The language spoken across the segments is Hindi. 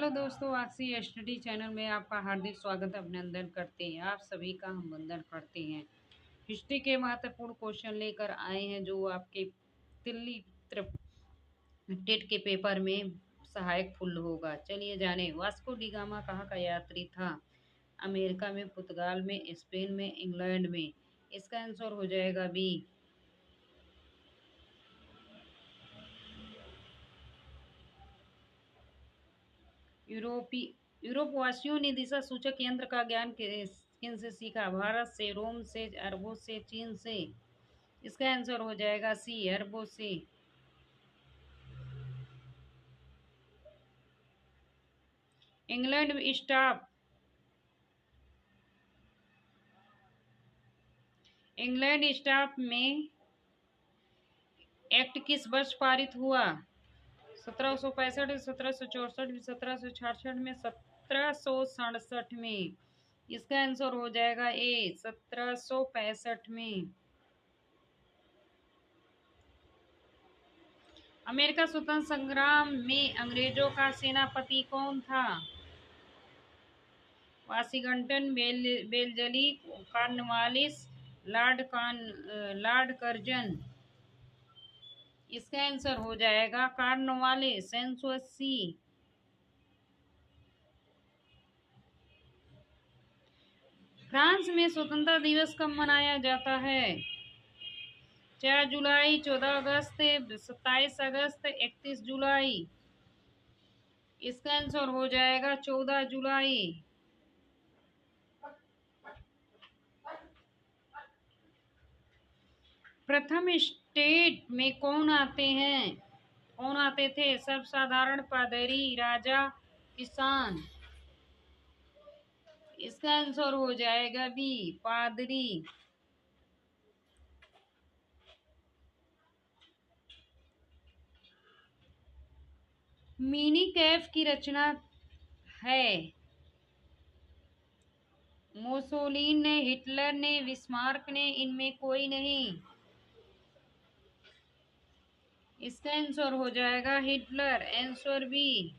हेलो दोस्तों, आरसी स्टडी चैनल में आपका हार्दिक स्वागत अभिनंदन करते हैं। आप सभी का हम वंदन करते हैं। हिस्ट्री के महत्वपूर्ण क्वेश्चन लेकर आए हैं जो आपके दिल्ली टेट के पेपर में सहायक फुल होगा। चलिए जाने, वास्को डी गामा कहाँ का यात्री था? अमेरिका में, पुर्तगाल में, स्पेन में, इंग्लैंड में। इसका आंसर हो जाएगा बी। यूरोपवासियों ने दिशा सूचक यंत्र का ज्ञान किन से सीखा? भारत से, रोम से, अरबों से, चीन से। इसका आंसर हो जाएगा सी, अरबों से। इंग्लैंड स्टाफ इंग्लैंड स्टाफ में एक्ट किस वर्ष पारित हुआ? 1765, 1764, 1766 में, 1767 में। इसका आंसर हो जाएगा ए, 1765 में। अमेरिका स्वतंत्र संग्राम में अंग्रेजों का सेनापति कौन था? Washington, Wellesley, Cornwallis, Lord Curzon. इसका आंसर हो जाएगा कॉर्नवालिस, आंसर सी। फ्रांस में स्वतंत्रता दिवस कब मनाया जाता है? 4 जुलाई, 14 अगस्त, 27 अगस्त, 31 जुलाई। इसका आंसर हो जाएगा 14 जुलाई। प्रथम स्टेट में कौन आते थे? सर्वसाधारण, पादरी, राजा, किसान। इसका आंसर हो जाएगा बी, पादरी। मिनी कैफ की रचना है? मुसोलिनी ने, हिटलर ने, बिस्मार्क ने, इनमें कोई नहीं। इसका आंसर हो जाएगा हिटलर, आंसर बी।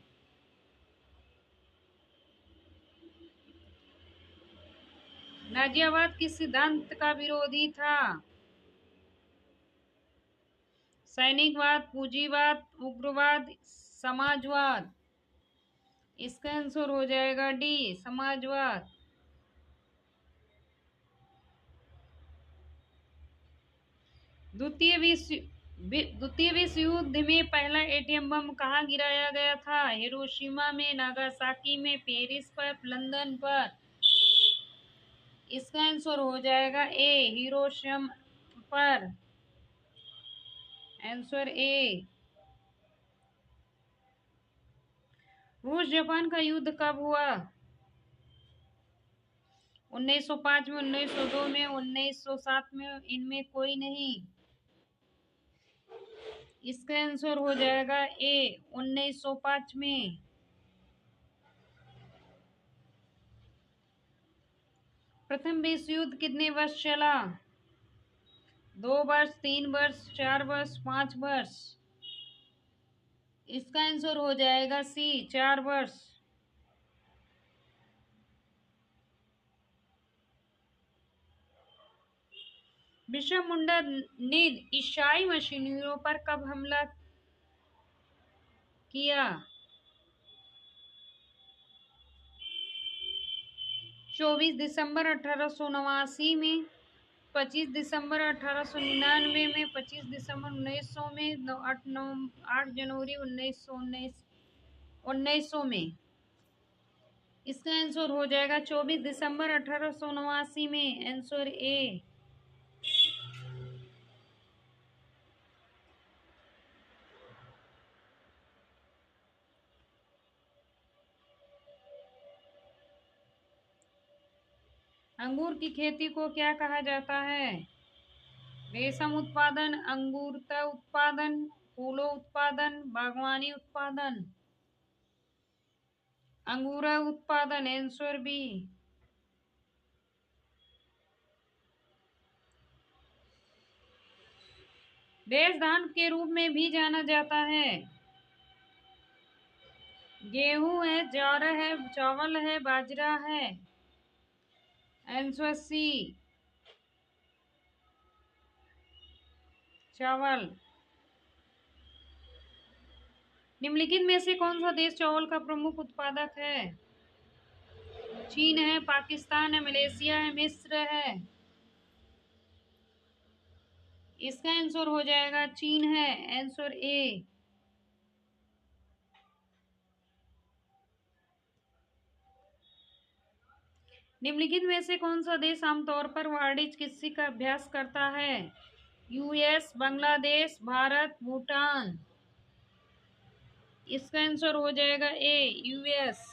नाजियावाद किस सिद्धांत का विरोधी था? सैनिकवाद, पूंजीवाद, उग्रवाद, समाजवाद। इसका आंसर हो जाएगा डी, समाजवाद। द्वितीय विश्व युद्ध में पहला एटम बम कहाँ गिराया गया था? हिरोशिमा में, नागासाकी में, पेरिस पर, लंदन पर। इसका आंसर हो जाएगा ए, हिरोशिमा पर, आंसर ए। रूस जापान का युद्ध कब हुआ? 1905 में, 1902 में, 1907 में, इनमें कोई नहीं। इसका आंसर हो जाएगा ए, 1905 में। प्रथम विश्व युद्ध कितने वर्ष चला? 2 वर्ष, 3 वर्ष, 4 वर्ष, 5 वर्ष। इसका आंसर हो जाएगा सी, 4 वर्ष। बिरसा मुंडा ने ईसाई मिशनरियों पर कब हमला किया? 24 दिसंबर 1889 में, 25 दिसंबर 1899 में, 25 दिसंबर 1900 में, 8 जनवरी 1900 में। इसका आंसर हो जाएगा 24 दिसंबर 1889 में, आंसर ए। अंगूर की खेती को क्या कहा जाता है? रेशम उत्पादन, अंगूरता उत्पादन, फूलों उत्पादन, बागवानी उत्पादन। अंगूरा उत्पादन, आंसर बी। देश धान के रूप में भी जाना जाता है? गेहूं है, ज्वार है, चावल है, बाजरा है। आंसर सी, चावल। निम्नलिखित में से कौन सा देश चावल का प्रमुख उत्पादक है? चीन है, पाकिस्तान है, मलेशिया है, मिस्र है। इसका आंसर हो जाएगा चीन है, आंसर ए। निम्नलिखित में से कौन सा देश आमतौर पर वाणिज्य कृषि का अभ्यास करता है? यूएस, बांग्लादेश, भारत, भूटान। इसका आंसर हो जाएगा ए, यूएस।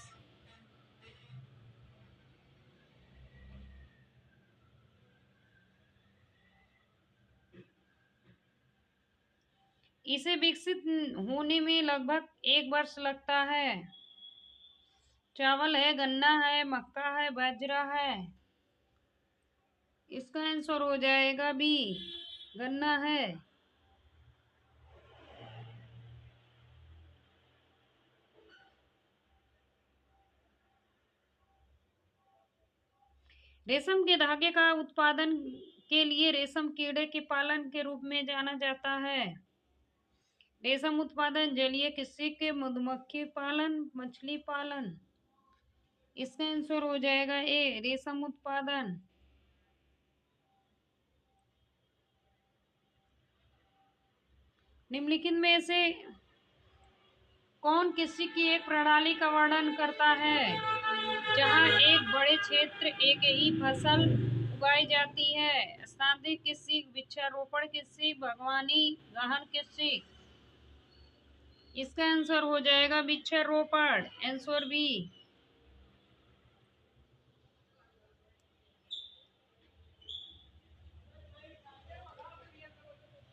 इसे विकसित होने में लगभग 1 वर्ष लगता है। चावल है, गन्ना है, मक्का है, बाजरा है। इसका आंसर हो जाएगा बी, गन्ना है। रेशम के धागे का उत्पादन के लिए रेशम कीड़े के पालन के रूप में जाना जाता है। रेशम उत्पादन, जलीय कृषि के, मधुमक्खी पालन, मछली पालन। इसका आंसर हो जाएगा ए, रेशम उत्पादन। निम्नलिखित में से कौन कृषि की एक प्रणाली का वर्णन करता है जहां एक बड़े क्षेत्र एक ही फसल उगाई जाती है? स्थानांतरित कृषि, वृक्षारोपण कृषि, बागवानी, गहन कृषि। इसका आंसर हो जाएगा वृक्षारोपण, आंसर बी।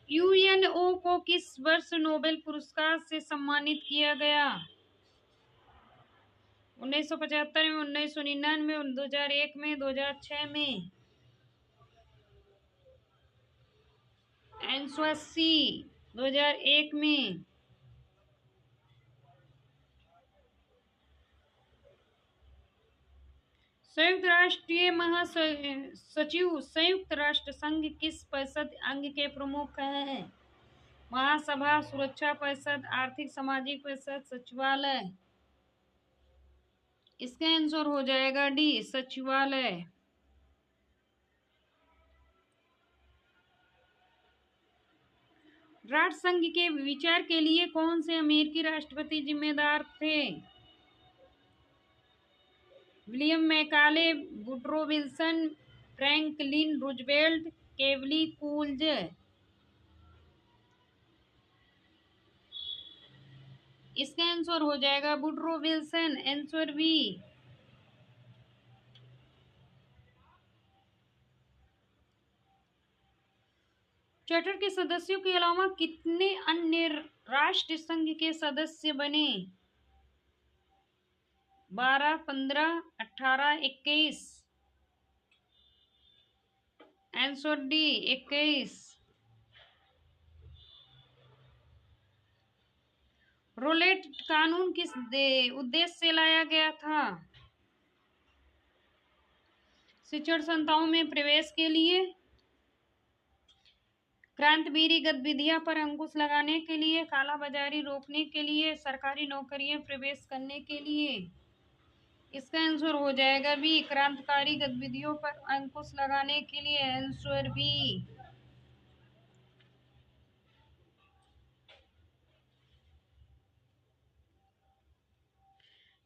यूएनओ को किस वर्ष नोबेल पुरस्कार से सम्मानित किया गया? 1975 में, 1999, 2001 में, 2006 में। आंसर सी, 2001 में। संयुक्त राष्ट्रीय महासचिव संयुक्त राष्ट्र संघ किस परिषद अंग के प्रमुख हैं? महासभा, सुरक्षा परिषद, आर्थिक सामाजिक परिषद, सचिवालय। इसका आंसर हो जाएगा डी, सचिवालय। राष्ट्र संघ के विचार के लिए कौन से अमेरिकी राष्ट्रपति जिम्मेदार थे? William Macaulay, Woodrow Wilson, Franklin Roosevelt, Calvin Coolidge. इसका आंसर हो जाएगा Woodrow Wilson, answer B. Charter के सदस्यों के अलावा कितने अन्य राष्ट्र संघ के सदस्य बने? 12, 15, 18, 21। Answer D, 21। रोलेट कानून किस उद्देश्य से लाया गया था? शिक्षण संस्थाओं में प्रवेश के लिए, क्रांतिवीरी गतिविधियों पर अंकुश लगाने के लिए, कालाबाजारी रोकने के लिए, सरकारी नौकरियों प्रवेश करने के लिए। इसका आंसर हो जाएगा बी, क्रांतिकारी गतिविधियों पर अंकुश लगाने के लिए, आंसर बी।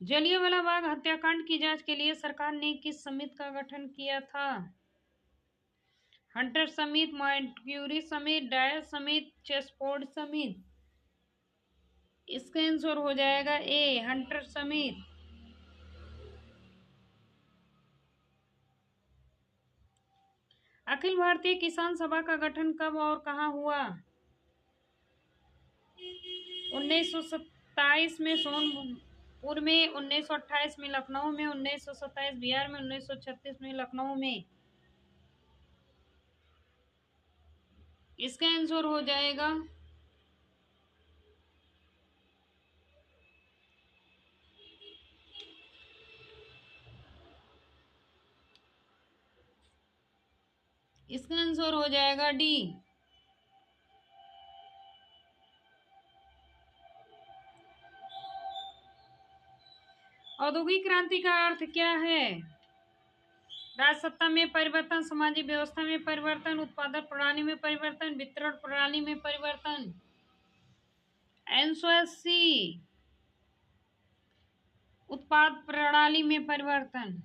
जलियांवाला बाग हत्याकांड की जांच के लिए सरकार ने किस समिति का गठन किया था? हंटर समिति, मॉन्टेग्यू समिति, डायर समिति, चेस्टफोर्ड समिति। इसका आंसर हो जाएगा ए, हंटर समिति। अखिल भारतीय किसान सभा का गठन कब और कहाँ हुआ? 1927 में सोनपुर में, 1928 में लखनऊ में, 1927 बिहार में, 1936 में लखनऊ में। इसका आंसर हो जाएगा इसका आंसर हो जाएगा डी। औद्योगिक क्रांति का अर्थ क्या है? राजसत्ता में परिवर्तन, सामाजिक व्यवस्था में परिवर्तन, उत्पादन प्रणाली में परिवर्तन, वितरण प्रणाली में परिवर्तन। आंसर सी, उत्पाद प्रणाली में परिवर्तन।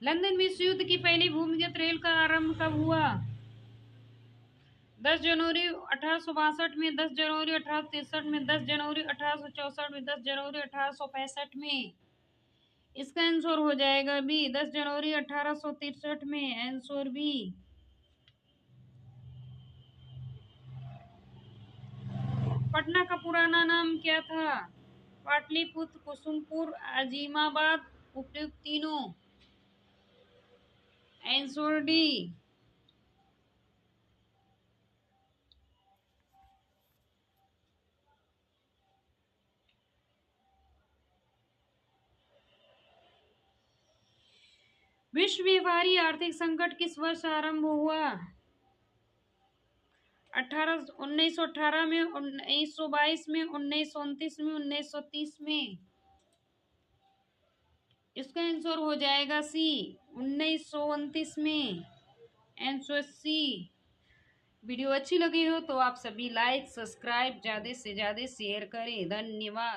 लंदन विश्व युद्ध की पहली भूमिगत रेल का आरंभ कब हुआ? 10 जनवरी 1862 में, 10 जनवरी 1863 में, 10 जनवरी 1864 में, 10 जनवरी 1865 में। इसका आंसर हो जाएगा बी, 10 जनवरी 1863 में। Answer B. पटना का पुराना नाम क्या था? पाटलिपुत्र, कुसुमपुर, आजिमाबाद, उपयुक्त तीनों। Answer D. विश्व व्यापारी आर्थिक संकट किस वर्ष आरंभ हुआ? 1918 में, 1922 में, 1929 में, 1930 में। इसका आंसर हो जाएगा सी, 1929 में। Answer C. वीडियो अच्छी लगी हो तो आप सभी लाइक, सब्सक्राइब, ज्यादा से ज्यादा शेयर करें। धन्यवाद।